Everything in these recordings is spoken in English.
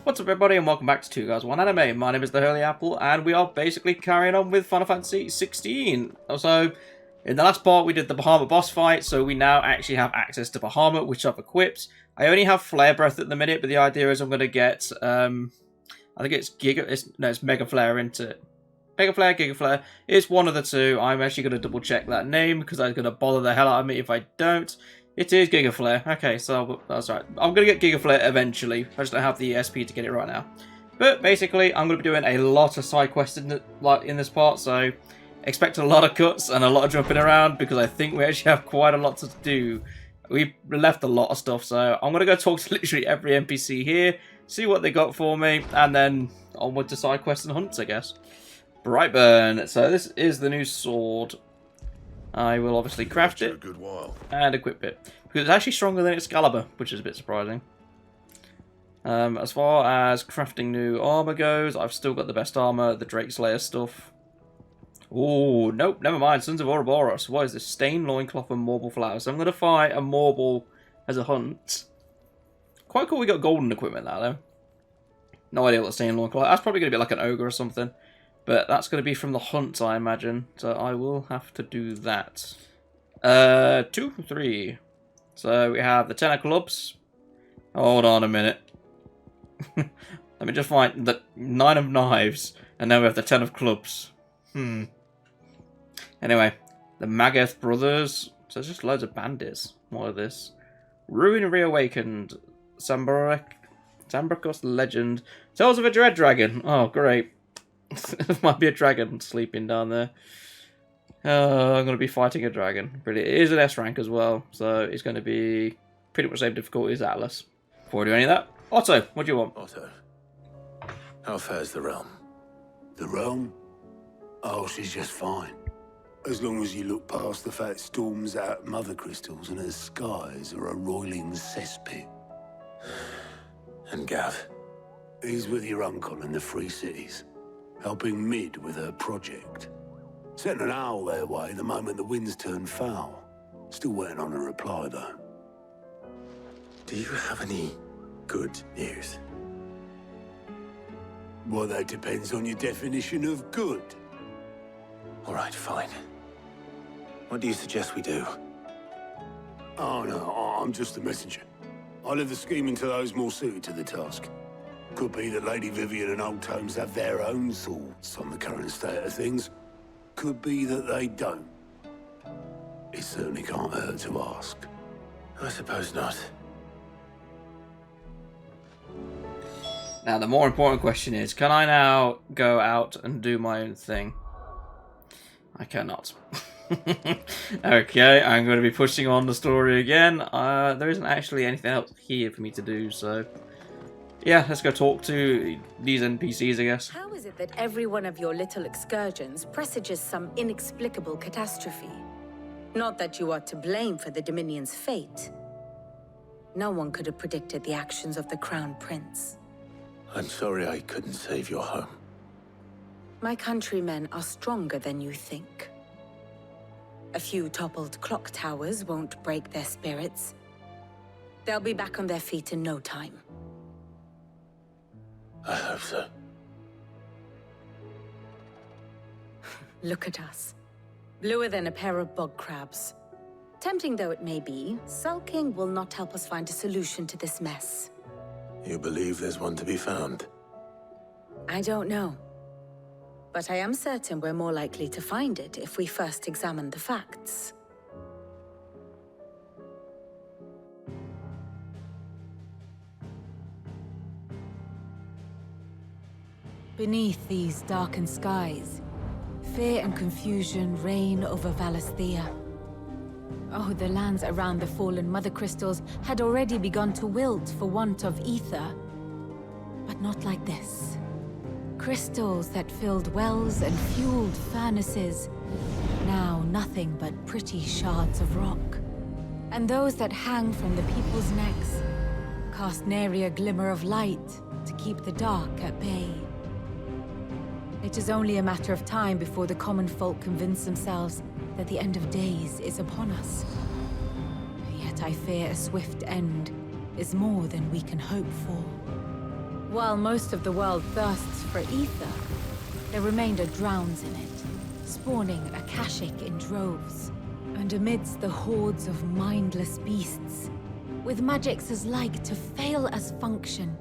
What's up everybody and welcome back to 2 Guys 1 Anime. My name is the Hurley Apple and we are basically carrying on with Final Fantasy XVI. So, in the last part we did the Bahamut boss fight, so we now actually have access to Bahamut, which I've equipped. I only have Flare Breath at the minute, but the idea is I'm going to get, I think it's it's Mega Flare into it. Mega Flare, Giga Flare, it's one of the two. I'm actually going to double check that name because I'm going to bother the hell out of me if I don't. It is Giga Flare. Okay, so that's right. I'm going to get Giga Flare eventually. I just don't have the SP to get it right now. But basically, I'm going to be doing a lot of side quests in this part, so expect a lot of cuts and a lot of jumping around because I think we actually have quite a lot to do. We left a lot of stuff, so I'm going to go talk to literally every NPC here, see what they got for me, and then onward to side quests and hunts, I guess. Brightburn. So this is the new sword. I will obviously craft it and equip it because it's actually stronger than Excalibur, which is a bit surprising. As far as crafting new armor goes, I've still got the best armor, the Drake Slayer stuff. Oh, nope, never mind. Sons of Ouroboros. What is this? Stain, loincloth, and marble flowers. So I'm going to fight a marble as a hunt. Quite cool we got golden equipment now, though. No idea what Stain, loincloth. That's probably going to be like an ogre or something. But that's going to be from the hunt, I imagine. So I will have to do that. 2, 3. So we have the 10 of clubs. Hold on a minute. Let me just find the 9 of knives. And now we have the 10 of clubs. Anyway, the Mageth brothers. So there's just loads of bandits. What are this? Ruin Reawakened. Sambracos Legend. Tales of a Dread Dragon. Oh, great. There might be a dragon sleeping down there. I'm going to be fighting a dragon. But it is an S rank as well, so it's going to be pretty much the same difficulty as Atlas. Before we do any of that, Otto, what do you want? Otto, how fares the realm? The realm? Oh, she's just fine. As long as you look past the fat storms out mother crystals and her skies are a roiling cesspit. And Gav? He's with your uncle in the Free Cities, helping Mid with her project. Sent an owl their way the moment the winds turned foul. Still waiting on a reply, though. Do you have any good news? Well, that depends on your definition of good. All right, fine. What do you suggest we do? Oh, no, I'm just the messenger. I leave the scheming to those more suited to the task. Could be that Lady Vivian and Old Tomes have their own thoughts on the current state of things. Could be that they don't. It certainly can't hurt to ask. I suppose not. Now, the more important question is, can I now go out and do my own thing? I cannot. Okay, I'm going to be pushing on the story again. There isn't actually anything else here for me to do, so... yeah, let's go talk to these NPCs, I guess. How is it that every one of your little excursions presages some inexplicable catastrophe? Not that you are to blame for the Dominion's fate. No one could have predicted the actions of the Crown Prince. I'm sorry I couldn't save your home. My countrymen are stronger than you think. A few toppled clock towers won't break their spirits. They'll be back on their feet in no time. I hope so. Look at us. Bluer than a pair of bog crabs. Tempting though it may be, sulking will not help us find a solution to this mess. You believe there's one to be found? I don't know. But I am certain we're more likely to find it if we first examine the facts. Beneath these darkened skies, fear and confusion reign over Valisthea. Oh, the lands around the fallen mother crystals had already begun to wilt for want of ether. But not like this. Crystals that filled wells and fueled furnaces, now nothing but pretty shards of rock. And those that hang from the people's necks cast nary a glimmer of light to keep the dark at bay. It is only a matter of time before the common folk convince themselves that the end of days is upon us. Yet I fear a swift end is more than we can hope for. While most of the world thirsts for ether, the remainder drowns in it, spawning Akashic in droves. And amidst the hordes of mindless beasts, with magics as like to fail as function,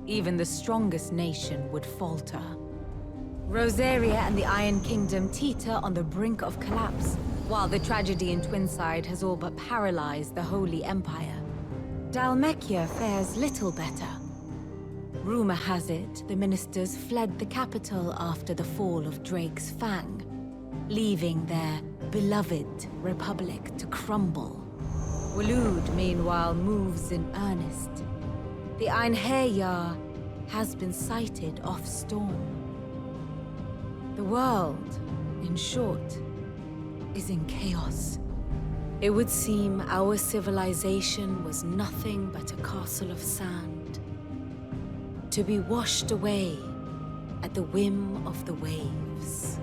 even the strongest nation would falter. Rosaria and the Iron Kingdom teeter on the brink of collapse, while the tragedy in Twinside has all but paralyzed the Holy Empire. Dalmekia fares little better. Rumor has it the ministers fled the capital after the fall of Drake's Fang, leaving their beloved republic to crumble. Waloed, meanwhile, moves in earnest. The Einherjar has been sighted off Storm. The world, in short, is in chaos. It would seem our civilization was nothing but a castle of sand, to be washed away at the whim of the waves.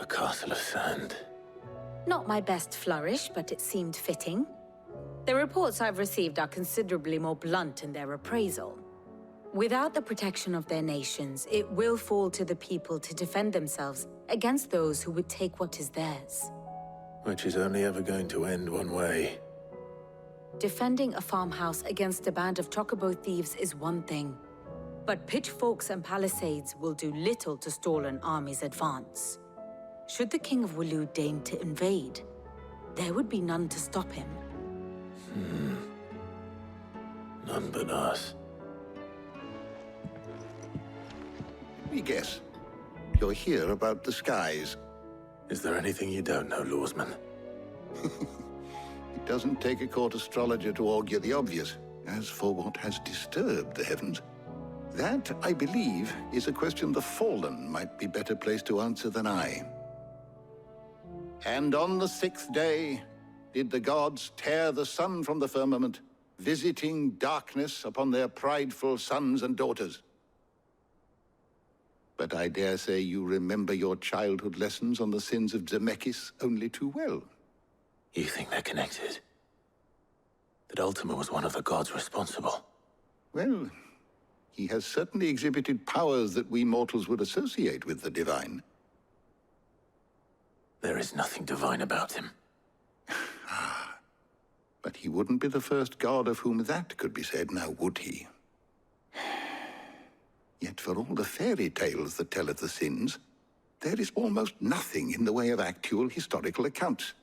A castle of sand. Not my best flourish, but it seemed fitting. The reports I've received are considerably more blunt in their appraisal. Without the protection of their nations, it will fall to the people to defend themselves against those who would take what is theirs. Which is only ever going to end one way. Defending a farmhouse against a band of Chocobo thieves is one thing, but pitchforks and palisades will do little to stall an army's advance. Should the King of Waloed deign to invade, there would be none to stop him. None but us. Let me guess. You're here about the skies. Is there anything you don't know, Lawsman? It doesn't take a court astrologer to augur the obvious. As for what has disturbed the heavens, that, I believe, is a question the Fallen might be better placed to answer than I. And on the 6th day, did the gods tear the sun from the firmament, visiting darkness upon their prideful sons and daughters. But I dare say you remember your childhood lessons on the sins of Zemeckis only too well. You think they're connected? That Ultima was one of the gods responsible? Well, he has certainly exhibited powers that we mortals would associate with the divine. There is nothing divine about him. But he wouldn't be the first god of whom that could be said, now would he? Yet for all the fairy tales that tell of the sins, there is almost nothing in the way of actual historical accounts.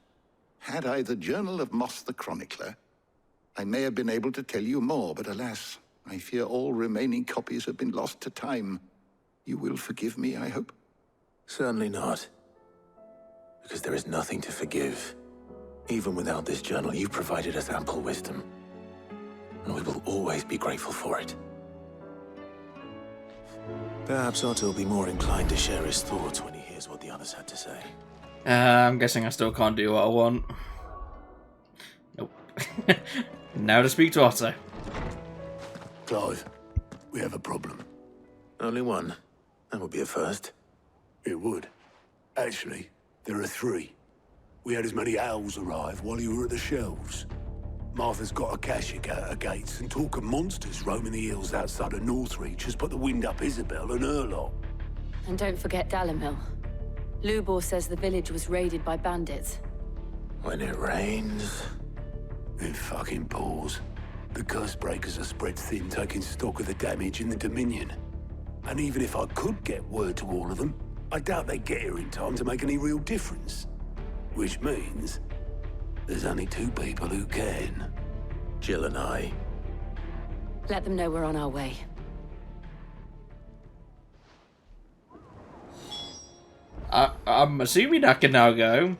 Had I the Journal of Moss the Chronicler, I may have been able to tell you more, but alas, I fear all remaining copies have been lost to time. You will forgive me, I hope? Certainly not. Because there is nothing to forgive. Even without this journal, you've provided us ample wisdom. And we will always be grateful for it. Perhaps Otto will be more inclined to share his thoughts when he hears what the others had to say. I'm guessing I still can't do what I want. Nope. Now to speak to Otto. Clive, we have a problem. Only one. That would be a first. It would. Actually, there are 3. We had as many owls arrive while you were at the shelves. Martha's got a Akashic out her gates, and talk of monsters roaming the hills outside of Northreach has put the wind up Isabel and her lot. And don't forget Dalimil. Lubor says the village was raided by bandits. When it rains... It fucking pours. The curse breakers are spread thin, taking stock of the damage in the Dominion. And even if I could get word to all of them, I doubt they'd get here in time to make any real difference. Which means there's only 2 people who can. Jill and I. Let them know we're on our way. I'm assuming I can now go.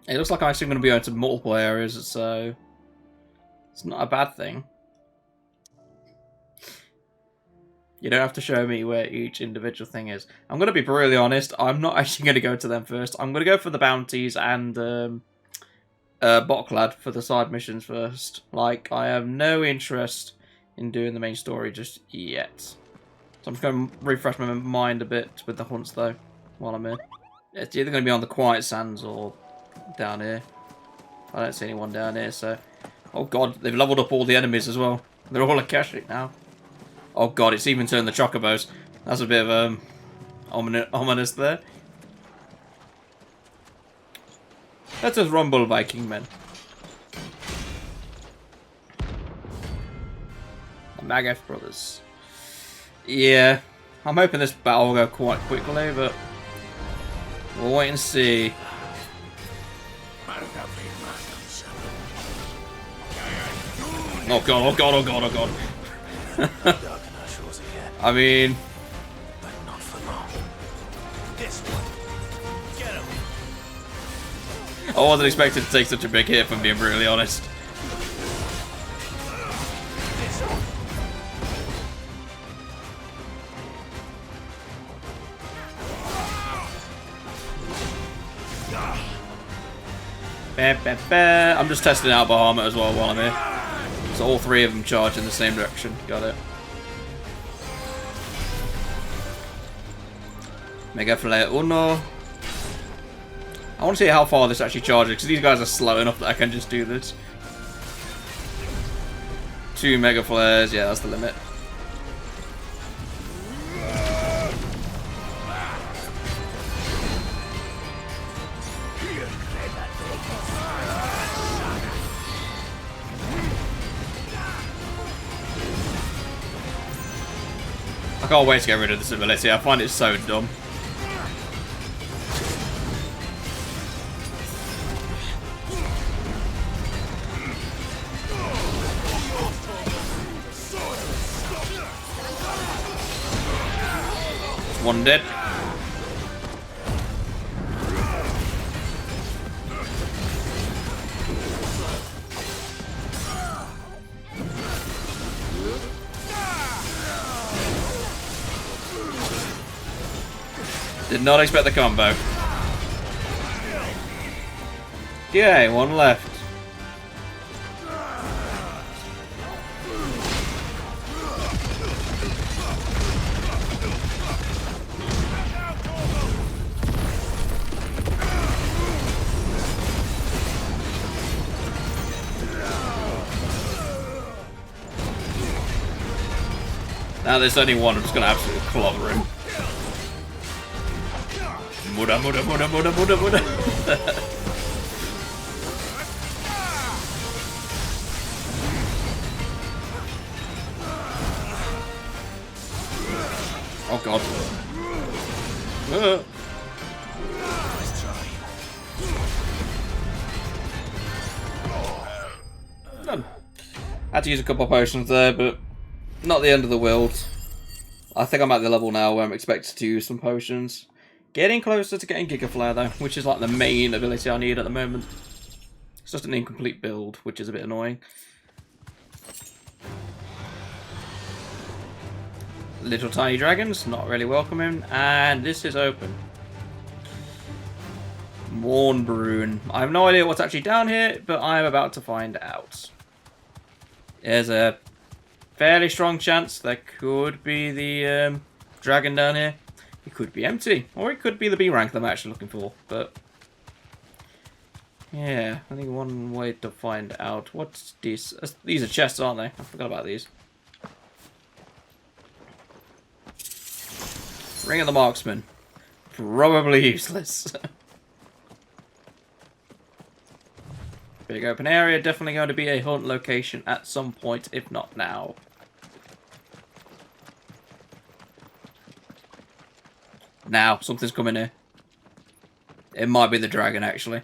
It looks like I'm actually going to be going to multiple areas, so it's not a bad thing. You don't have to show me where each individual thing is. I'm going to be brutally honest, I'm not actually going to go to them first. I'm going to go for the bounties and Boklad for the side missions first. Like, I have no interest in doing the main story just yet. So I'm just going to refresh my mind a bit with the hunts, though, while I'm here. It's either going to be on the Quiet Sands or down here. I don't see anyone down here, so... Oh god, they've leveled up all the enemies as well. They're all Akashic now. Oh god, it's even turned the Chocobos. That's a bit of, ominous there. Let us rumble, Viking men. The Magath brothers. Yeah, I'm hoping this battle will go quite quickly, but we'll wait and see. Oh god, oh god, oh god, oh god. I mean... I wasn't expecting to take such a big hit, if I'm being brutally honest. I'm just testing out Bahamut as well while I'm here. So all three of them charge in the same direction. Got it. Mega Flare Uno. I want to see how far this actually charges, because these guys are slow enough that I can just do this. 2 Mega Flares, yeah, that's the limit. I can't wait to get rid of this ability, I find it so dumb. One dead. Did not expect the combo. Yay, one left. Now there's only one, I'm just gonna absolutely clobber him. Muda, muda, muda, muda, muda, muda. Oh god. Had to use a couple of potions there, but not the end of the world. I think I'm at the level now where I'm expected to use some potions. Getting closer to getting Giga Flare though, which is like the main ability I need at the moment. It's just an incomplete build, which is a bit annoying. Little tiny dragons, not really welcoming, and this is open. Mornbrune. I have no idea what's actually down here, but I am about to find out. There's a fairly strong chance there could be the dragon down here. It could be empty, or it could be the B rank that I'm actually looking for, but yeah, I think one way to find out. What's this? These are chests, aren't they? I forgot about these. Ring of the Marksman. Probably useless. Big open area, definitely going to be a hunt location at some point, if not now. Now, something's coming here. It might be the dragon, actually.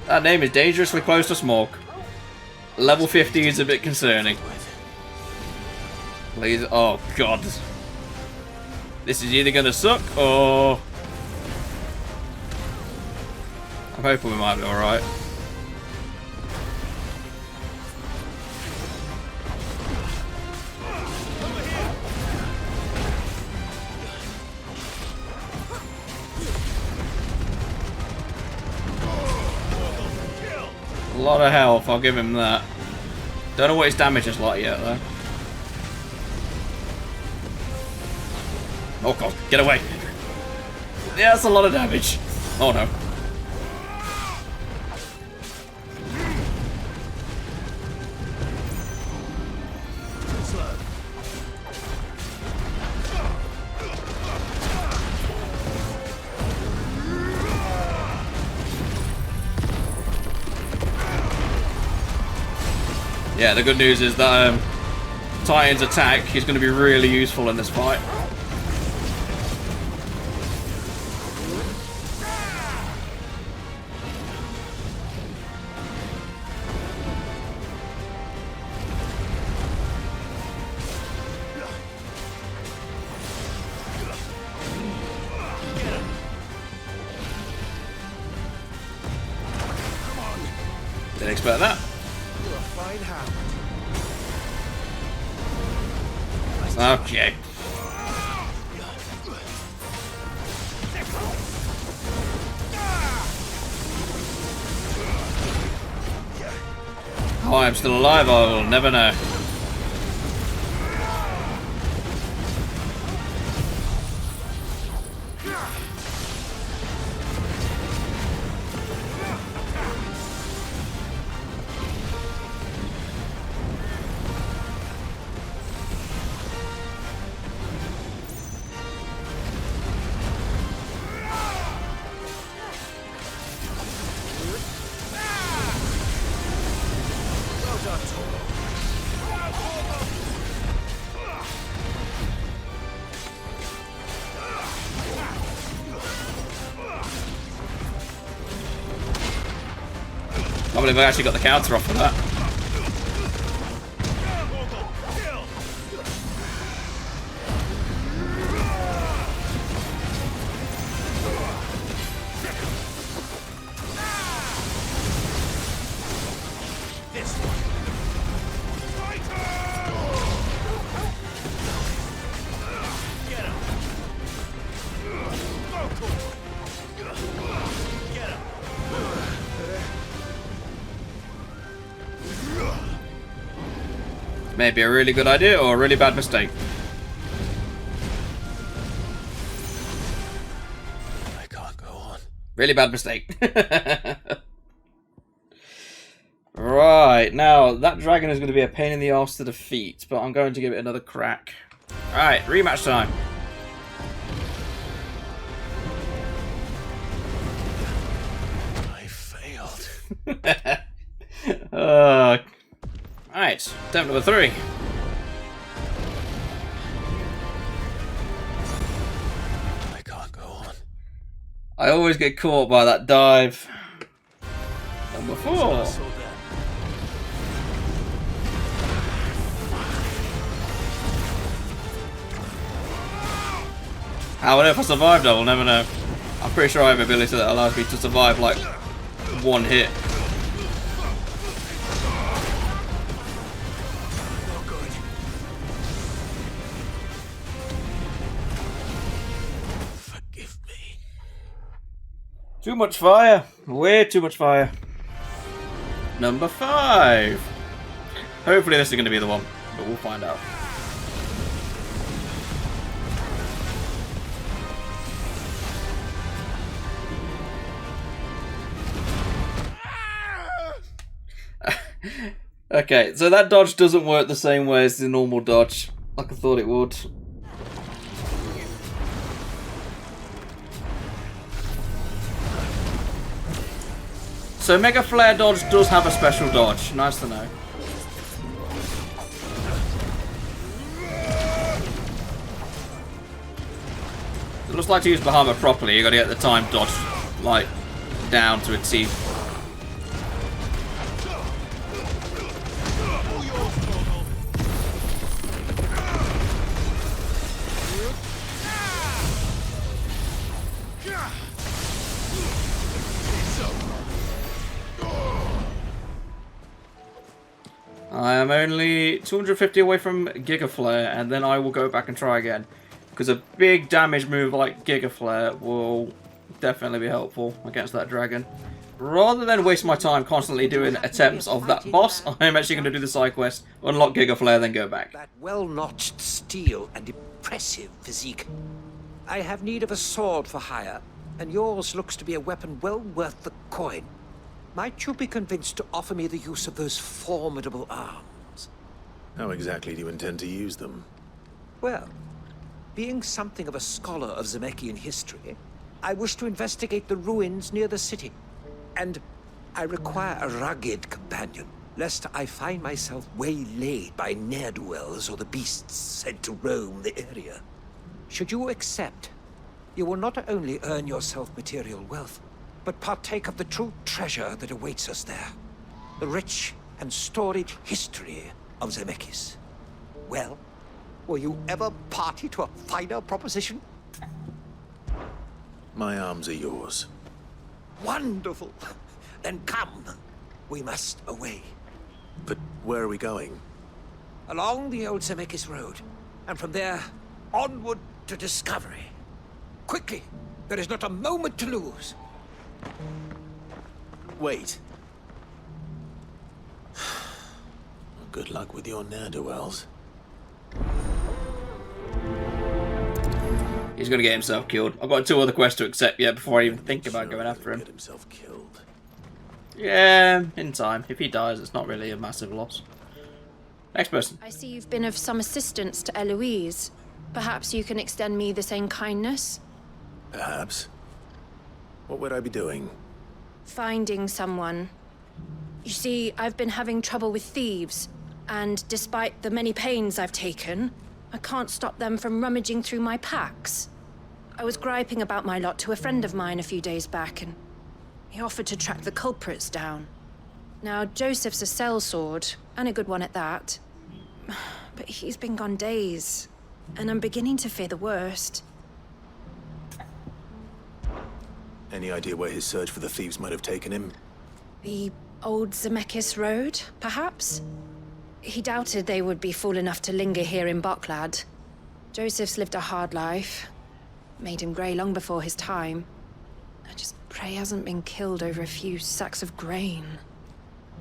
That name is dangerously close to Smaug. Level 50 is a bit concerning. Please, oh god. This is either gonna suck or... I'm hoping we might be alright. A lot of health, I'll give him that. Don't know what his damage is like yet, though. Oh god, get away! Yeah, that's a lot of damage. Oh no. Yeah, the good news is that Titan's attack is going to be really useful in this fight. Didn't expect that. Okay. Oh, I'm still alive, I will never know. I believe I actually got the counter off of that. Maybe a really good idea or a really bad mistake. I can't go on. Really bad mistake. Right, now that dragon is going to be a pain in the arse to defeat, but I'm going to give it another crack. Alright, rematch time. I failed. Alright, attempt number 3. I can't go on. I always get caught by that dive. Number 4. How on earth I survived, I will never know. I'm pretty sure I have an ability that allows me to survive like one hit. Too much fire. Way too much fire. Number 5. Hopefully this is going to be the one, but we'll find out. Okay, so that dodge doesn't work the same way as the normal dodge, like I thought it would. So Mega Flare dodge does have a special dodge. Nice to know. It looks like to use Bahamut properly, you gotta get the time dodge like down to a T. I am only 250 away from Giga Flare, and then I will go back and try again. Because a big damage move like Giga Flare will definitely be helpful against that dragon. rather than waste my time constantly doing attempts of that boss, I'm actually going to do the side quest, unlock Giga Flare, then go back. That well-notched steel and impressive physique. I have need of a sword for hire, and yours looks to be a weapon well worth the coin. Might you be convinced to offer me the use of those formidable arms? How exactly do you intend to use them? Well, being something of a scholar of Zemeckis history, I wish to investigate the ruins near the city. And I require a rugged companion, lest I find myself waylaid by ne'er-do-wells or the beasts sent to roam the area. Should you accept, you will not only earn yourself material wealth, but partake of the true treasure that awaits us there. The rich and storied history of Zemeckis. Well, will you ever party to a finer proposition? My arms are yours. Wonderful! Then come. We must away. But where are we going? Along the old Zemeckis Road, and from there, onward to discovery. Quickly! There is not a moment to lose. Wait. Good luck with your ne'er-do-wells. He's going to get himself killed. I've got 2 other quests to accept yet before I even think about going after him. Get himself killed. Yeah, in time. If he dies, it's not really a massive loss. Next person. I see you've been of some assistance to Eloise. Perhaps you can extend me the same kindness? Perhaps. What would I be doing? Finding someone. You see, I've been having trouble with thieves, and despite the many pains I've taken, I can't stop them from rummaging through my packs. I was griping about my lot to a friend of mine a few days back, and he offered to track the culprits down. Now, Joseph's a sellsword, and a good one at that. But he's been gone days, and I'm beginning to fear the worst. Any idea where his search for the thieves might have taken him? The old Zemeckis Road, perhaps? He doubted they would be fool enough to linger here in Boklad. Joseph's lived a hard life. Made him grey long before his time. I just pray he hasn't been killed over a few sacks of grain.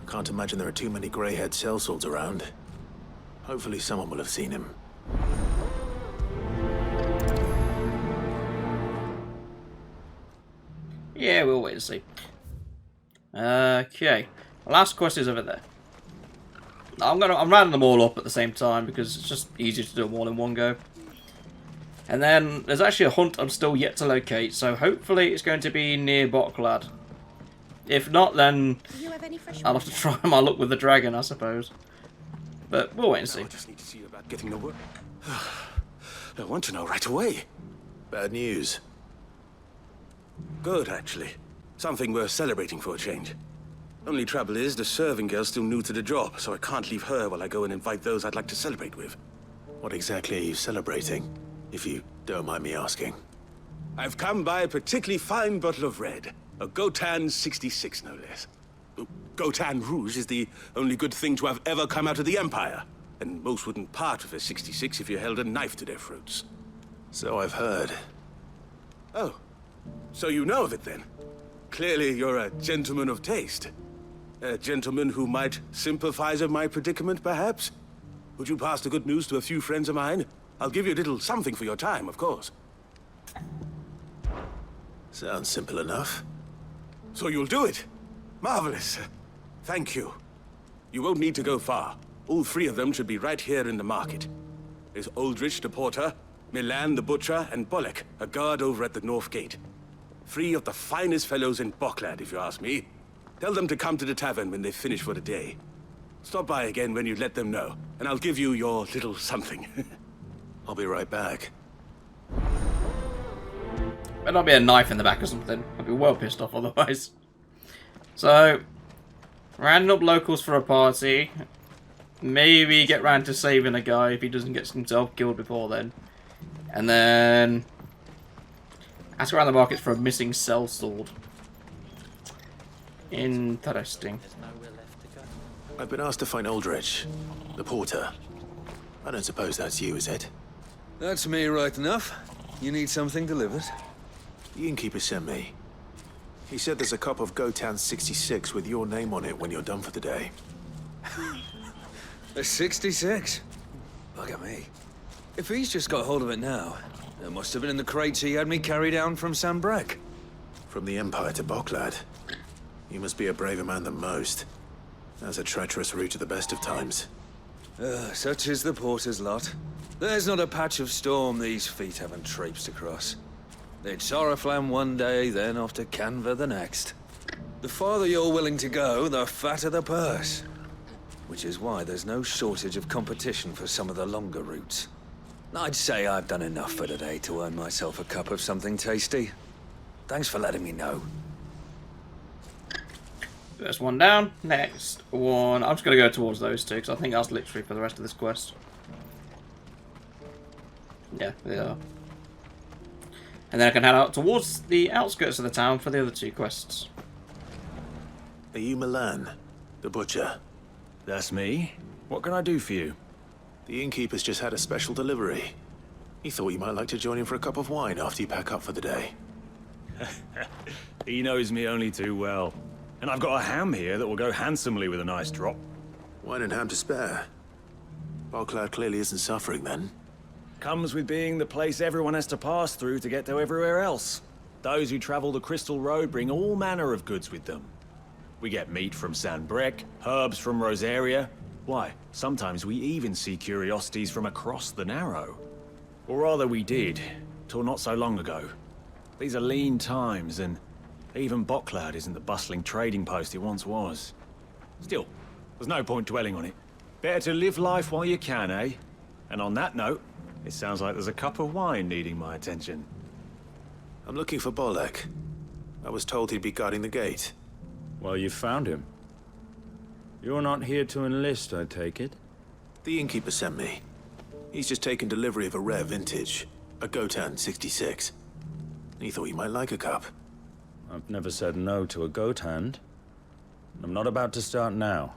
I can't imagine there are too many grey-haired sellswords around. Hopefully someone will have seen him. Yeah, we'll wait and see. Okay. Last quest is over there. I'm rounding them all up at the same time because it's just easier to do them all in one go. And then there's actually a hunt I'm still yet to locate, so hopefully it's going to be near Boklad. If not, then I'll have to try my luck with the dragon, I suppose. But we'll wait and see. I just need to see about getting the work. I want to know right away. Bad news. Good, actually. Something worth celebrating for a change. Only trouble is, the serving girl's still new to the job, so I can't leave her while I go and invite those I'd like to celebrate with. What exactly are you celebrating, if you don't mind me asking? I've come by a particularly fine bottle of red. A Gotan 66, no less. Gotan Rouge is the only good thing to have ever come out of the Empire. And most wouldn't part with a 66 if you held a knife to their throats. So I've heard. Oh, so you know of it then? Clearly you're a gentleman of taste. A gentleman who might sympathize with my predicament, perhaps? Would you pass the good news to a few friends of mine? I'll give you a little something for your time, of course. Sounds simple enough. So you'll do it? Marvelous. Thank you. You won't need to go far. All 3 of them should be right here in the market. There's Aldrich the porter, Milan the butcher, and Bolek, a guard over at the north gate. 3 of the finest fellows in Boklad, if you ask me. Tell them to come to the tavern when they finish for the day. Stop by again when you let them know, and I'll give you your little something. I'll be right back. Better not be a knife in the back or something. I'd be well pissed off otherwise. So, rounding up locals for a party. Maybe get round to saving a guy if he doesn't get himself killed before then. And then ask around the markets for a missing sellsword. Interesting. I've been asked to find Aldrich, the porter. I don't suppose that's you, is it? That's me right enough. You need something delivered? You can keep it sent me. He said there's a cup of Gotan 66 with your name on it when you're done for the day. A 66? Bugger me. If he's just got hold of it now, it must have been in the crates he had me carry down from Sanbrek. From the Empire to Boklad. You must be a braver man than most. That's a treacherous route at the best of times. Such is the porter's lot. There's not a patch of storm these feet haven't traipsed across. It's Oriflamme one day, then off to Canva the next. The farther you're willing to go, the fatter the purse. Which is why there's no shortage of competition for some of the longer routes. I'd say I've done enough for today to earn myself a cup of something tasty. Thanks for letting me know. First one down. Next one. I'm just going to go towards those two, because I think that's literally for the rest of this quest. Yeah, they are. And then I can head out towards the outskirts of the town for the other two quests. Are you Milan, the butcher? That's me. What can I do for you? The innkeeper's just had a special delivery. He thought you might like to join him for a cup of wine after you pack up for the day. He knows me only too well. And I've got a ham here that will go handsomely with a nice drop. Wine and ham to spare. Boklad clearly isn't suffering then. Comes with being the place everyone has to pass through to get to everywhere else. Those who travel the Crystal Road bring all manner of goods with them. We get meat from Sanbrek, herbs from Rosaria. Why, sometimes we even see curiosities from across the Narrow. Or rather we did, till not so long ago. These are lean times, and even Boklad isn't the bustling trading post it once was. Still, there's no point dwelling on it. Better to live life while you can, eh? And on that note, it sounds like there's a cup of wine needing my attention. I'm looking for Bolek. I was told he'd be guarding the gate. Well, you found him. You're not here to enlist, I take it? The innkeeper sent me. He's just taken delivery of a rare vintage, a Gotan 66. He thought you might like a cup. I've never said no to a goat hand. I'm not about to start now.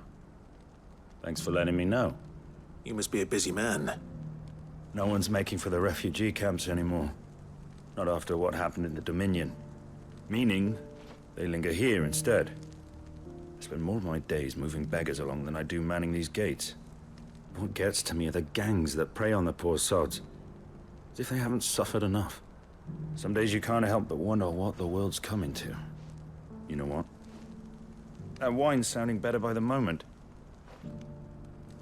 Thanks for letting me know. You must be a busy man. No one's making for the refugee camps anymore. Not after what happened in the Dominion. Meaning, they linger here instead. I spend more of my days moving beggars along than I do manning these gates. What gets to me are the gangs that prey on the poor sods. As if they haven't suffered enough. Some days you can't help but wonder what the world's coming to. You know what? That wine's sounding better by the moment.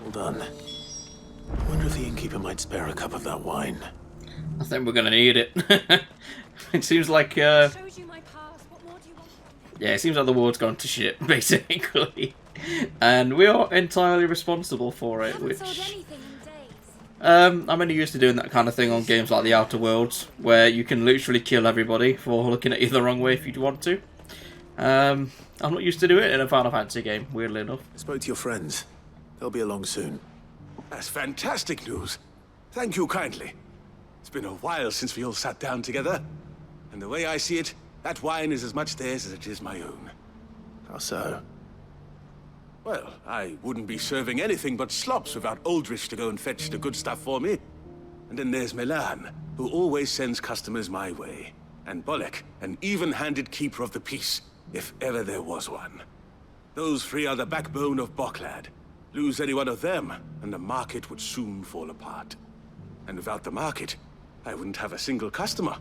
Hold on. I wonder if the innkeeper might spare a cup of that wine. I think we're going to need it. It seems like... Shows you my past. What more do you want from me? Yeah, it seems like the world's gone to shit, basically. And we are entirely responsible for it, which... I'm only used to doing that kind of thing on games like The Outer Worlds, where you can literally kill everybody for looking at you the wrong way if you want to. I'm not used to doing it in a Final Fantasy game, weirdly enough. I spoke to your friends. They'll be along soon. That's fantastic news. Thank you kindly. It's been a while since we all sat down together. And the way I see it, that wine is as much theirs as it is my own. How so? Well, I wouldn't be serving anything but slops without Aldrich to go and fetch the good stuff for me. And then there's Milan, who always sends customers my way. And Bolek, an even-handed keeper of the peace, if ever there was one. Those three are the backbone of Boklad. Lose any one of them, and the market would soon fall apart. And without the market, I wouldn't have a single customer.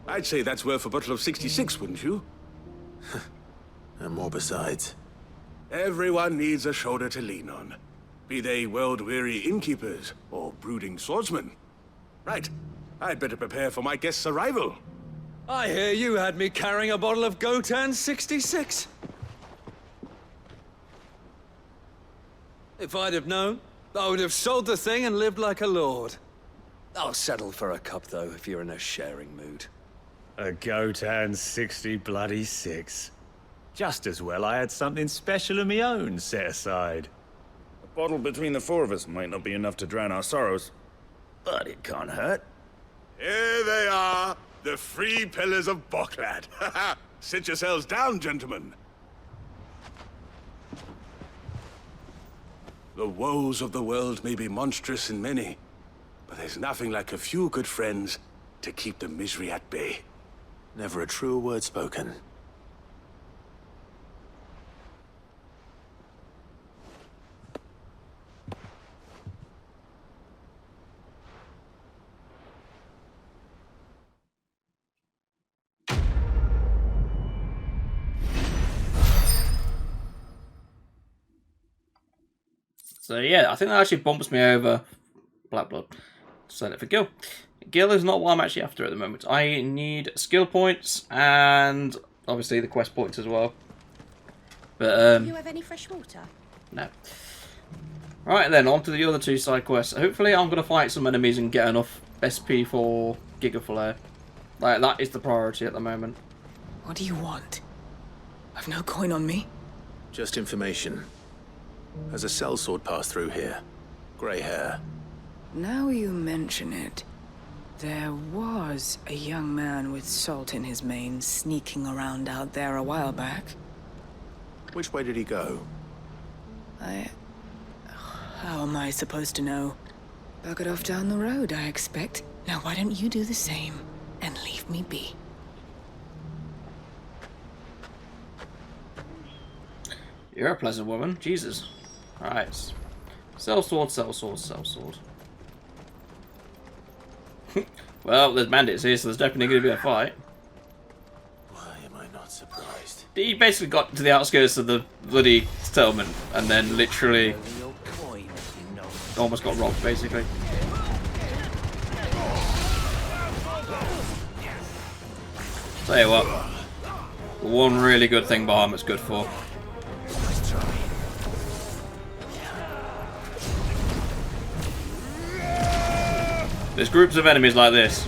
I'd say that's worth a bottle of 66, wouldn't you? And more besides. Everyone needs a shoulder to lean on. Be they world-weary innkeepers or brooding swordsmen. Right, I'd better prepare for my guest's arrival. I hear you had me carrying a bottle of Gotan 66. If I'd have known, I would have sold the thing and lived like a lord. I'll settle for a cup, though, if you're in a sharing mood. A Gotan 66. Just as well I had something special of my own set aside. A bottle between the four of us might not be enough to drown our sorrows, but it can't hurt. Here they are, the three pillars of Boklad. Sit yourselves down, gentlemen. The woes of the world may be monstrous in many, but there's nothing like a few good friends to keep the misery at bay. Never a truer word spoken. So yeah, I think that actually bumps me over Black Blood. Set it for Gil. Gil is not what I'm actually after at the moment. I need skill points and obviously the quest points as well. But Do you have any fresh water? no. Right then, on to the other 2 side quests. Hopefully I'm going to fight some enemies and get enough SP for Giga Flare. Like, that is the priority at the moment. What do you want? I've no coin on me. Just information. Has a sellsword passed through here? Grey hair. Now you mention it, there was a young man with salt in his mane sneaking around out there a while back. Which way did he go? How am I supposed to know? Bucket off down the road, I expect. Now why don't you do the same and leave me be? You're a pleasant woman. Jesus. Alright. Sellsword, sellsword, sellsword. Well, there's bandits here, so there's definitely going to be a fight. Why am I not surprised? He basically got to the outskirts of the bloody settlement and then literally almost got robbed, basically. Tell you what, the one really good thing Bahamut's good for. There's groups of enemies like this.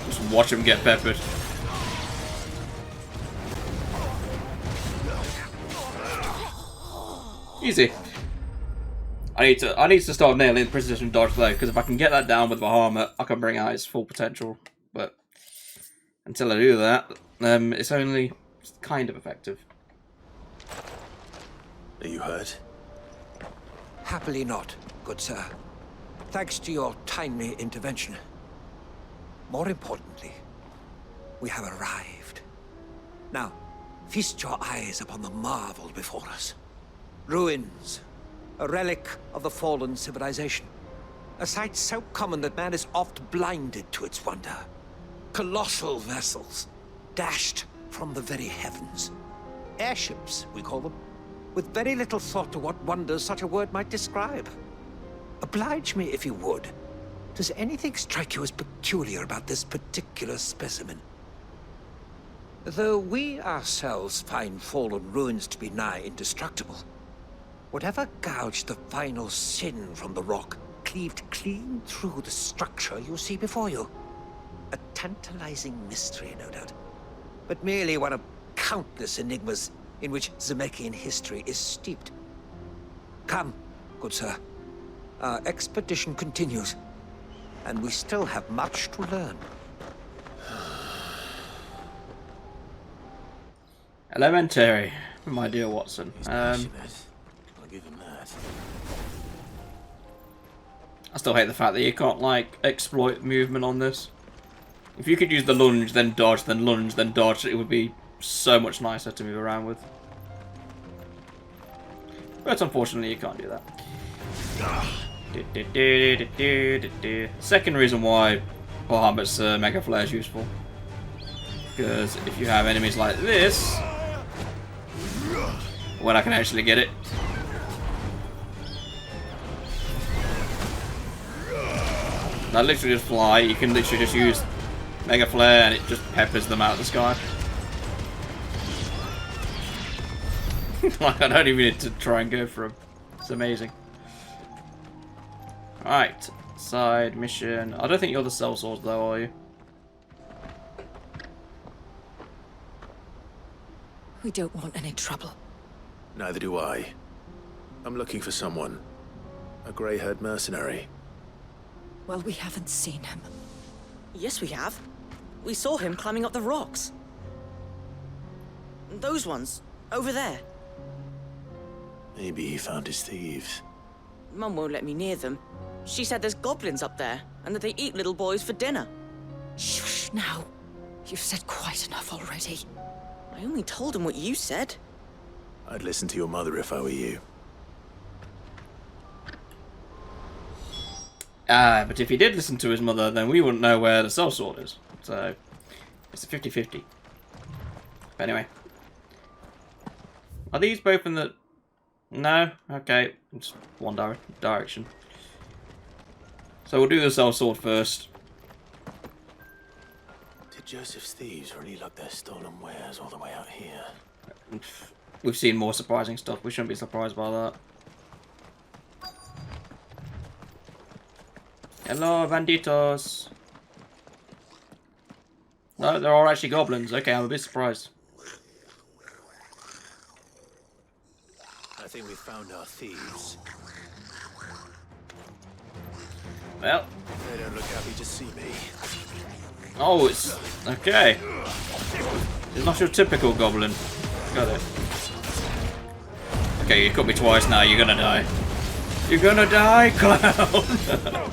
Just watch them get peppered. Easy. I need to start nailing precision dodge though, because if I can get that down with Bahamut, I can bring out its full potential. But until I do that, it's only kind of effective. Are you hurt? Happily not, good sir. Thanks to your timely intervention. More importantly, we have arrived. Now, feast your eyes upon the marvel before us. Ruins, a relic of the fallen civilization. A sight so common that man is oft blinded to its wonder. Colossal vessels, dashed from the very heavens. Airships, we call them, with very little thought to what wonders such a word might describe. Oblige me if you would. Does anything strike you as peculiar about this particular specimen? Though we ourselves find fallen ruins to be nigh indestructible, whatever gouged the final sin from the rock cleaved clean through the structure you see before you. A tantalizing mystery, no doubt, but merely one of countless enigmas in which Zemeckyan history is steeped. Come, good sir. Our expedition continues, and we still have much to learn. Elementary, my dear Watson. I'll give him that. I still hate the fact that you can't, like, exploit movement on this. If you could use the lunge, then dodge, then lunge, then dodge, it would be so much nicer to move around with. But unfortunately, you can't do that. Second reason why Bahamut's Mega Flare is useful. Because if you have enemies like this, when I can actually get it. Now literally just fly, you can literally just use Mega Flare and it just peppers them out of the sky. Like, I don't even need to try and go for them. It's amazing. Alright, side mission. I don't think you're the sellswords though, are you? We don't want any trouble. Neither do I. I'm looking for someone. A grey-haired mercenary. Well, we haven't seen him. Yes, we have. We saw him climbing up the rocks. Those ones, over there. Maybe he found his thieves. Mum won't let me near them. She said there's goblins up there, and that they eat little boys for dinner. Shush now. You've said quite enough already. I only told him what you said. I'd listen to your mother if I were you. But if he did listen to his mother, then we wouldn't know where the sellsword is. So, it's a 50-50. But anyway. Are these both in the... No? Okay. It's one direction. So we'll do the Soul Sword first. Did Joseph's thieves really lug their stolen wares all the way out here? We've seen more surprising stuff. We shouldn't be surprised by that. Hello, banditos. No, they're all actually goblins. Okay, I'm a bit surprised. I think we found our thieves. Well. They don't look happy to see me. Oh, it's... Okay. It's not your typical goblin. Got it. Okay, you cut me twice now. You're gonna die. You're gonna die, clown!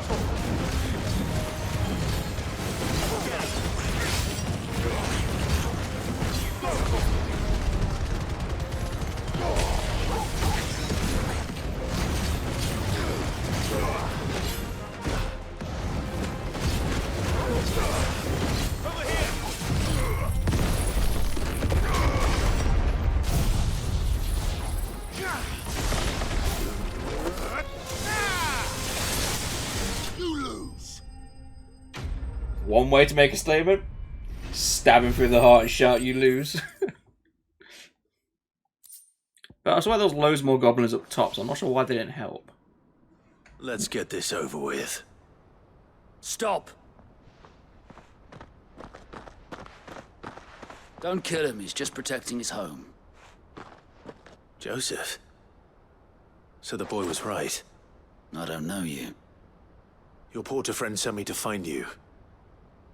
One way to make a statement, stab him through the heart and shout, "You lose." But I swear there was loads more goblins up top, so I'm not sure why they didn't help. Let's get this over with. Stop! Don't kill him, he's just protecting his home. Joseph? So the boy was right. I don't know you. Your porter friend sent me to find you.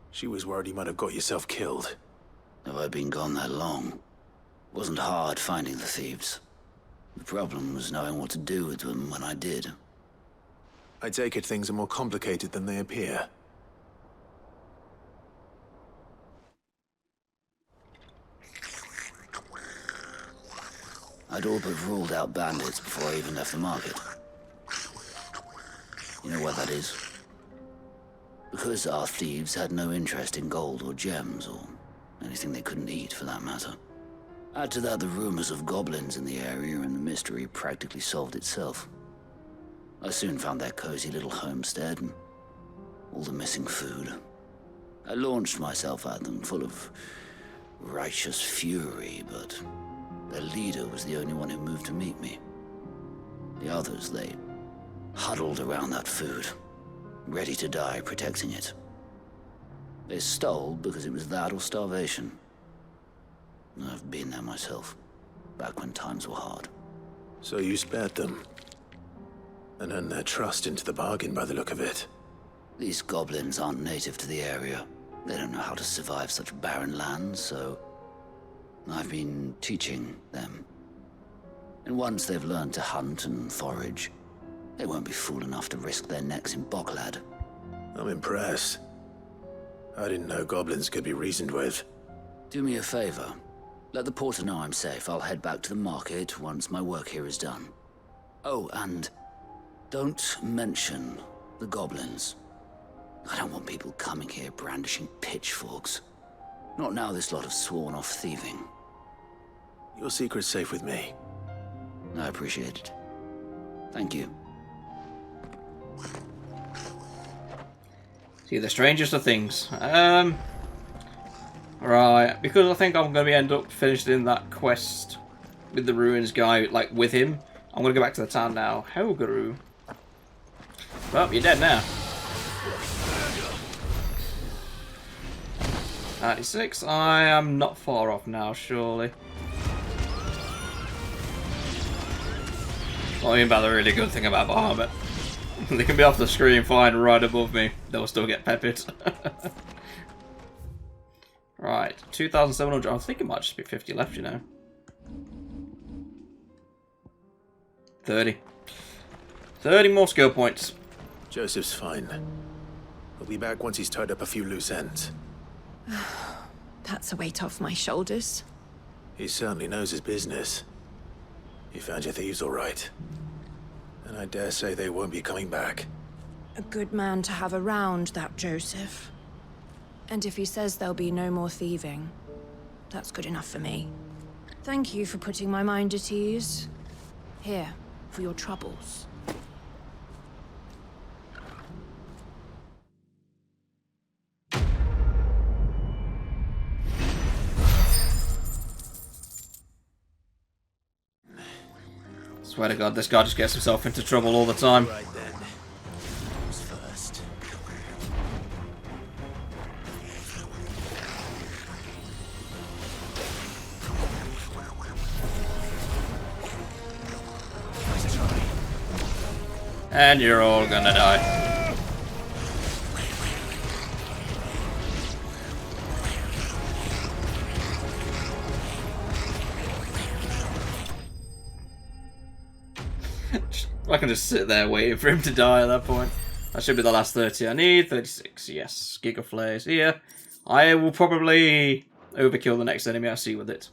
She was worried you might have got yourself killed. Have I been gone that long? Wasn't hard finding the thieves. The problem was knowing what to do with them when I did. I take it things are more complicated than they appear. I'd all but ruled out bandits before I even left the market. You know what that is? Because our thieves had no interest in gold or gems, or anything they couldn't eat for that matter. Add to that the rumors of goblins in the area, and the mystery practically solved itself. I soon found their cozy little homestead, and all the missing food. I launched myself at them, full of righteous fury, but their leader was the only one who moved to meet me. The others, they huddled around that food, ready to die protecting it. They stole because it was that or starvation. I've been there myself, back when times were hard. So you spared them? And earned their trust into the bargain by the look of it. These goblins aren't native to the area. They don't know how to survive such barren lands, so I've been teaching them. And once they've learned to hunt and forage, they won't be fool enough to risk their necks in Boklad. I'm impressed. I didn't know goblins could be reasoned with. Do me a favor. Let the porter know I'm safe. I'll head back to the market once my work here is done. Oh, and don't mention the goblins. I don't want people coming here brandishing pitchforks. Not now this lot have sworn off thieving. Your secret's safe with me. I appreciate it. Thank you. See, the strangest of things. Right, because I think I'm going to end up finishing that quest with the ruins guy, like, with him. I'm going to go back to the town now. Helgaru. Well, you're dead now. 96. I am not far off now, surely. What I mean by the really good thing about Bahamut. They can be off the screen fine right above me. They'll still get peppered. Right, 2,700. I think it might just be 50 left, you know. 30. 30 more skill points. Joseph's fine. He'll be back once he's tied up a few loose ends. That's a weight off my shoulders. He certainly knows his business. You found your thieves all right. And I dare say they won't be coming back. A good man to have around, that Joseph. And if he says there'll be no more thieving, that's good enough for me. Thank you for putting my mind at ease. Here, for your troubles. Swear to God, this guy just gets himself into trouble all the time. Right then. Who's first? Nice try. And you're all gonna die. I can just sit there waiting for him to die at that point. That should be the last 30 I need. 36, yes. Giga Flares here. I will probably overkill the next enemy I see with it.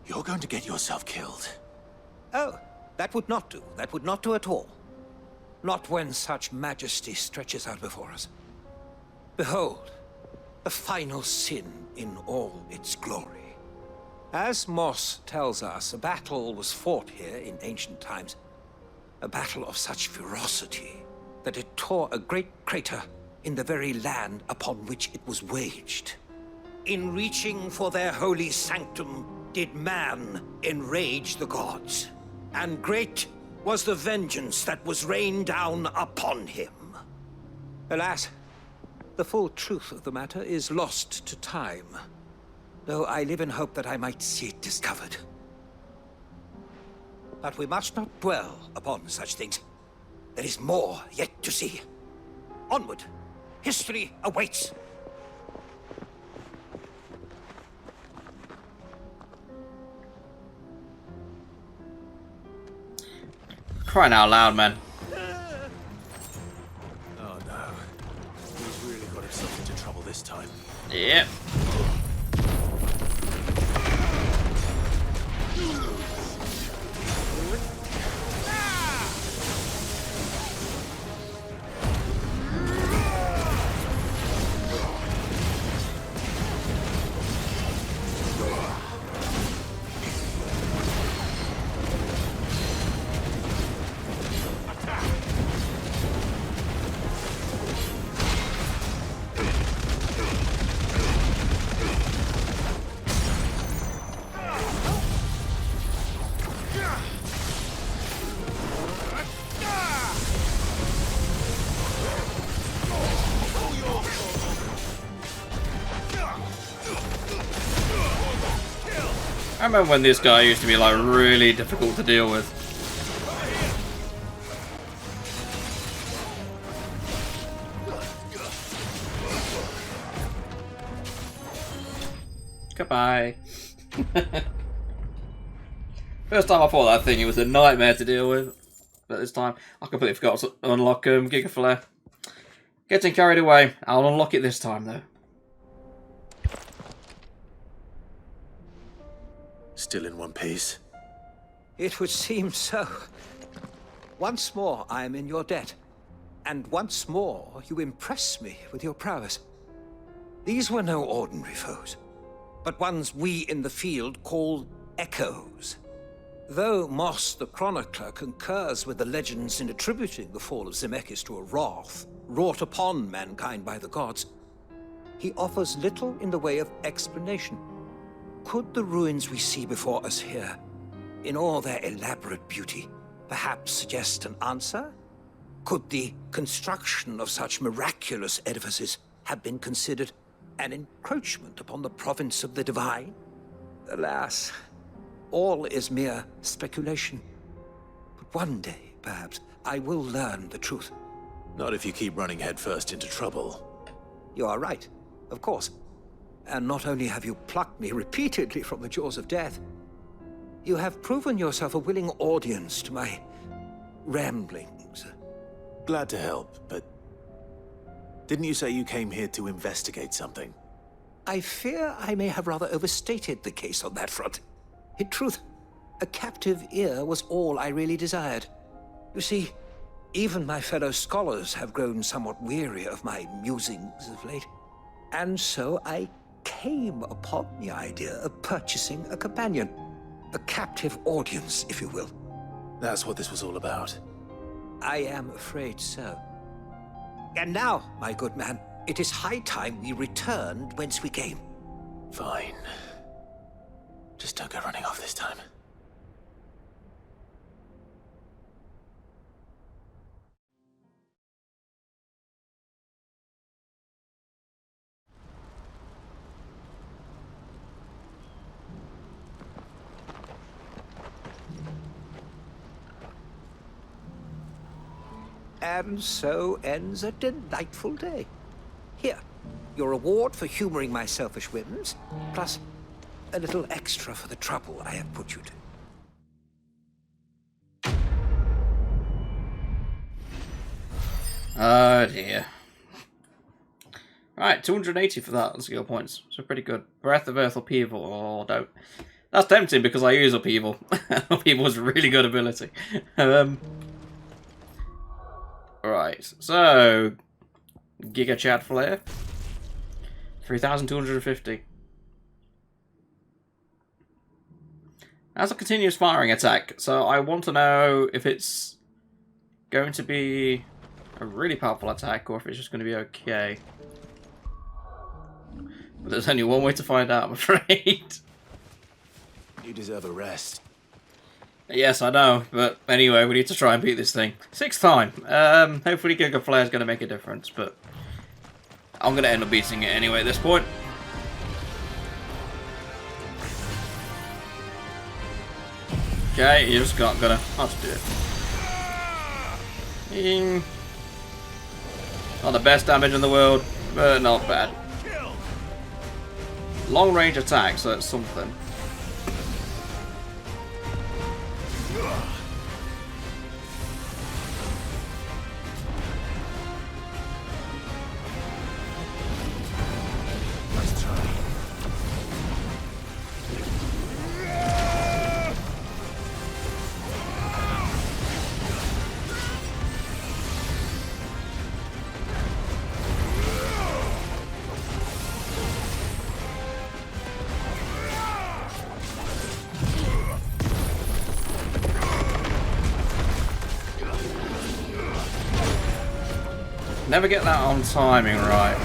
You're going to get yourself killed. Oh, that would not do. That would not do at all. Not when such majesty stretches out before us. Behold, the final sin in all its glory. As Moss tells us, a battle was fought here in ancient times. A battle of such ferocity that it tore a great crater in the very land upon which it was waged. In reaching for their holy sanctum, did man enrage the gods, and great was the vengeance that was rained down upon him. Alas, the full truth of the matter is lost to time, though I live in hope that I might see it discovered. But we must not dwell upon such things. There is more yet to see. Onward! History awaits! Crying out loud, man. Oh no. He's really got himself into trouble this time. Yep. I remember when this guy used to be like really difficult to deal with. Goodbye. First time I fought that thing, it was a nightmare to deal with. But this time, I completely forgot to unlock Giga Flare. Getting carried away. I'll unlock it this time though. Still in one piece? It would seem so. Once more I am in your debt. And once more you impress me with your prowess. These were no ordinary foes, but ones we in the field call Echoes. Though Moss the Chronicler concurs with the legends in attributing the fall of Zemeckis to a wrath wrought upon mankind by the gods, he offers little in the way of explanation. Could the ruins we see before us here, in all their elaborate beauty, perhaps suggest an answer? Could the construction of such miraculous edifices have been considered an encroachment upon the province of the divine? Alas, all is mere speculation. But one day, perhaps, I will learn the truth. Not if you keep running headfirst into trouble. You are right, of course. And not only have you plucked me repeatedly from the jaws of death, you have proven yourself a willing audience to my ramblings. Glad to help, but didn't you say you came here to investigate something? I fear I may have rather overstated the case on that front. In truth, a captive ear was all I really desired. You see, even my fellow scholars have grown somewhat weary of my musings of late, and so I came upon the idea of purchasing a companion. A captive audience, if you will. That's what this was all about. I am afraid so. And now, my good man, it is high time we returned whence we came. Fine. Just don't go running off this time. And so ends a delightful day. Here, your reward for humoring my selfish whims, plus a little extra for the trouble I have put you to. Oh dear. Right, 280 for that skill points. So pretty good. Breath of Earth Upheaval. Oh, don't. That's tempting because I use Upheaval. Upheaval is a really good ability. Right, so Giga Chad Flare. 3,250. That's a continuous firing attack, so I want to know if it's going to be a really powerful attack or if it's just going to be okay. But there's only one way to find out, I'm afraid. You deserve a rest. Yes, I know, but anyway, we need to try and beat this thing. 6th time. Hopefully Giga Flare is going to make a difference, but I'm going to end up beating it anyway at this point. Okay, you just not gonna have to do it. Not the best damage in the world, but not bad. Long range attack, so it's something. Never get that on timing right.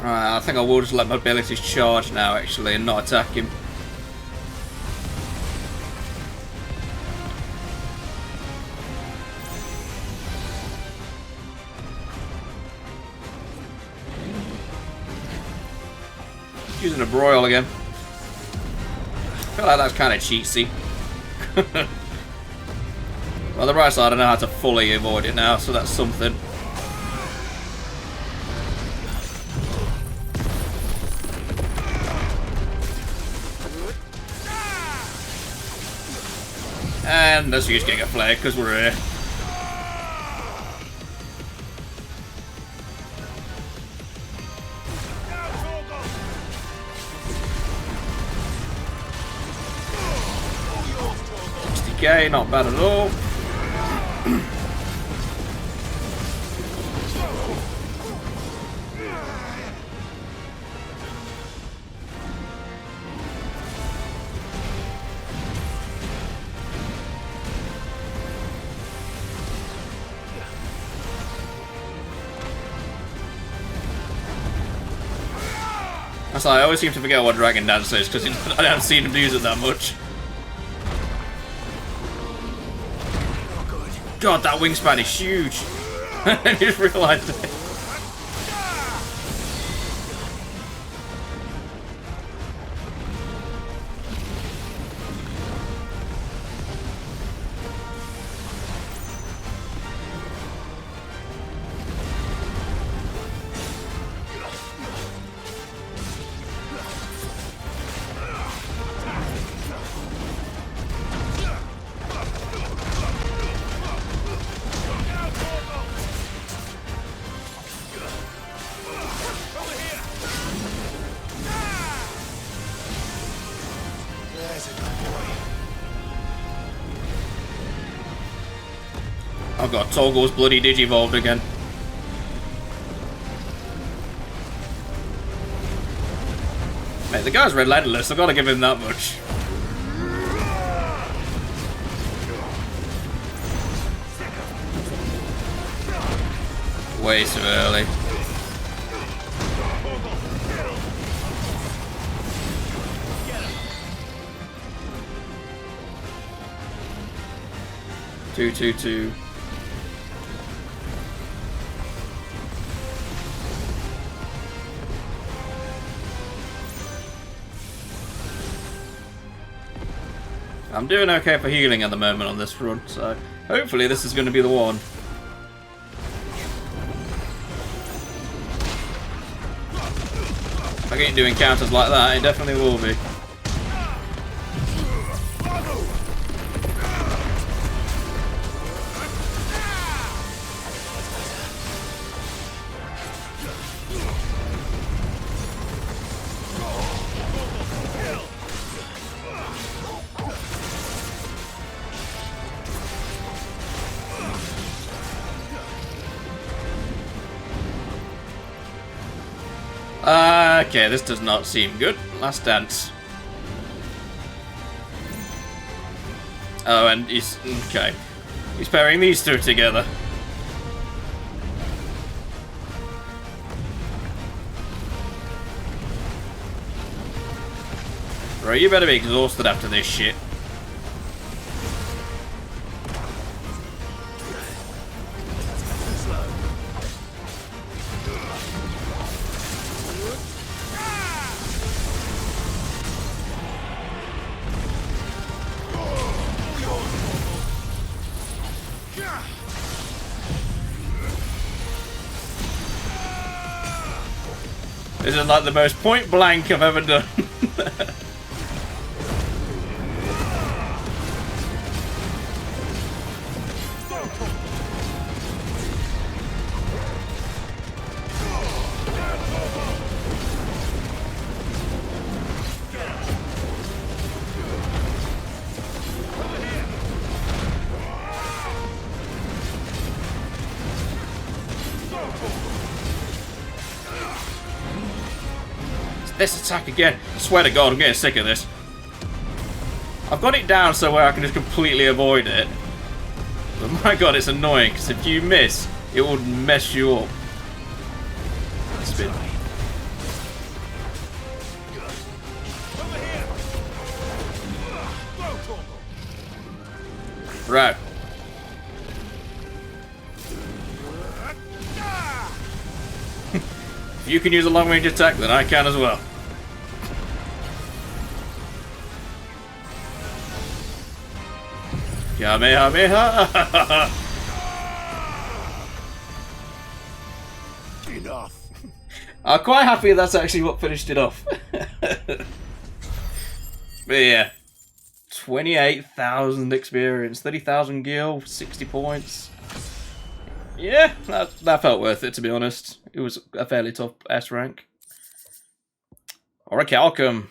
Alright, I think I will just let my abilities charge now, actually, and not attack him. Using a broil again. I feel like that's kind of cheatsy. Well, the right side, I know how to fully avoid it now, so that's something. And let's use Giga Flare because we're here. Okay, not bad at all. That's like, I always seem to forget what Dragon Dance is because I haven't seen him use it that much. God, that wingspan is huge. I just realised it. Oh god, Toggle's bloody digivolved again. Mate, the guy's relentless, I've got to give him that much. Way too early. Two. I'm doing okay for healing at the moment on this run, so hopefully this is going to be the one. If I get doing counters like that, it definitely will be. Okay, this does not seem good. Last dance. Oh, and he's... okay. He's pairing these two together. Bro, you better be exhausted after this shit. This is like the most point blank I've ever done. This attack again. I swear to God, I'm getting sick of this. I've got it down so where I can just completely avoid it. But my God, it's annoying, because if you miss, it will mess you up. Spin. Right. If you can use a long-range attack, then I can as well. Kamehameha! Enough. I'm quite happy that's actually what finished it off. But yeah. 28,000 experience, 30,000 gil, 60 points. Yeah, that felt worth it, to be honest. It was a fairly tough S rank. Orichalcum.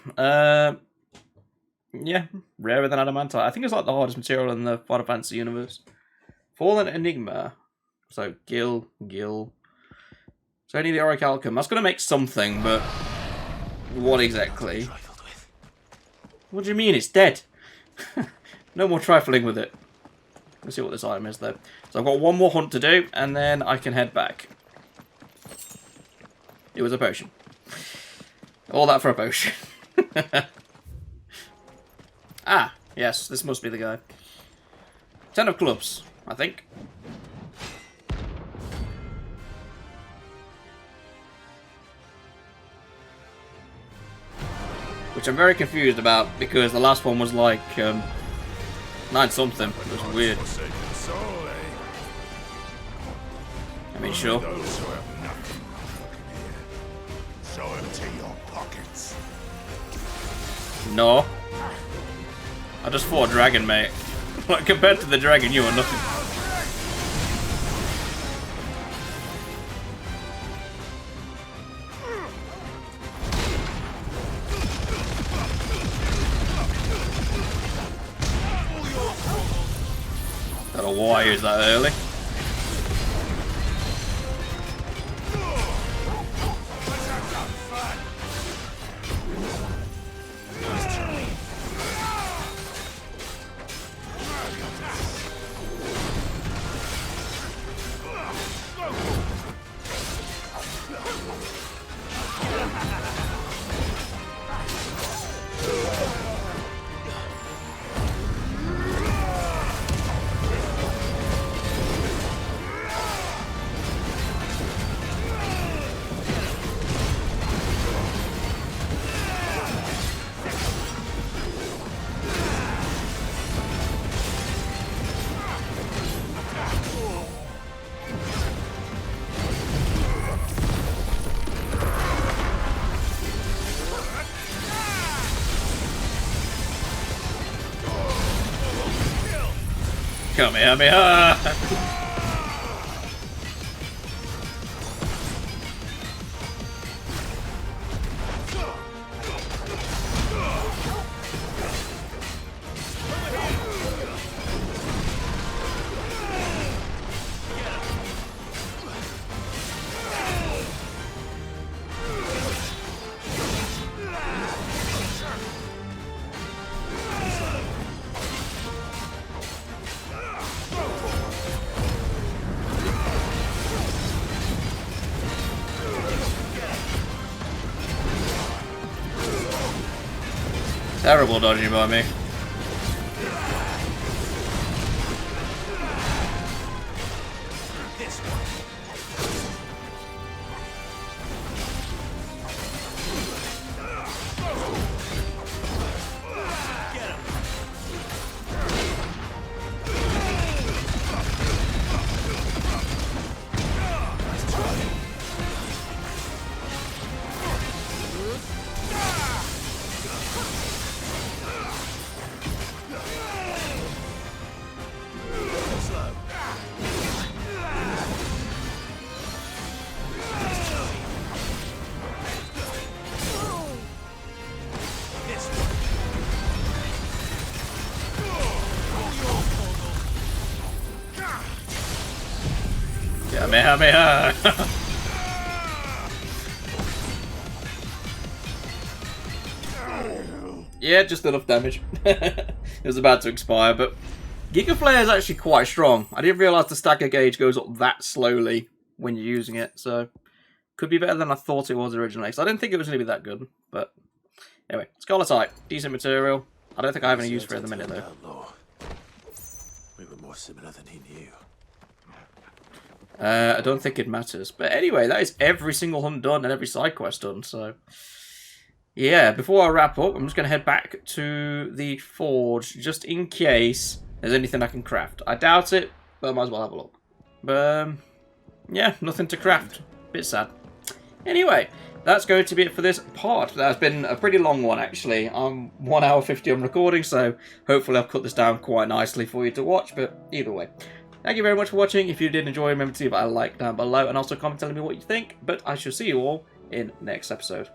Yeah, rarer than adamantite. I think it's like the hardest material in the Final Fantasy universe. Fallen Enigma. So, gil. So, only the Orichalcum. That's going to make something, but what exactly? What do you mean? It's dead. No more trifling with it. Let's see what this item is, though. So I've got one more hunt to do, and then I can head back. It was a potion. All that for a potion. Ah, yes, this must be the guy. 10 of clubs, I think. Which I'm very confused about, because the last one was like 9 something. It was weird. I mean, sure. No. I just fought a dragon, mate. Like, compared to the dragon, you are nothing. Don't know why he was that early. Kamehameha! Terrible dodging by me. Kamehameha! Yeah, just enough damage. It was about to expire, but Giga Flare is actually quite strong. I didn't realise the stagger gauge goes up that slowly when you're using it, so could be better than I thought it was originally. So I didn't think it was going to be that good, but anyway, Scarletite, decent material. I don't think I have any use for it at the minute though. We were more similar than he knew. I don't think it matters. But anyway, that is every single hunt done and every side quest done. So, yeah, before I wrap up, I'm just going to head back to the forge, just in case there's anything I can craft. I doubt it, but I might as well have a look. But, yeah, nothing to craft. Bit sad. Anyway, that's going to be it for this part. That's been a pretty long one, actually. I'm 1 hour 50 on recording, so hopefully I've cut this down quite nicely for you to watch, but either way. Thank you very much for watching. If you did enjoy, remember to leave a like down below and also comment telling me what you think, but I shall see you all in next episode.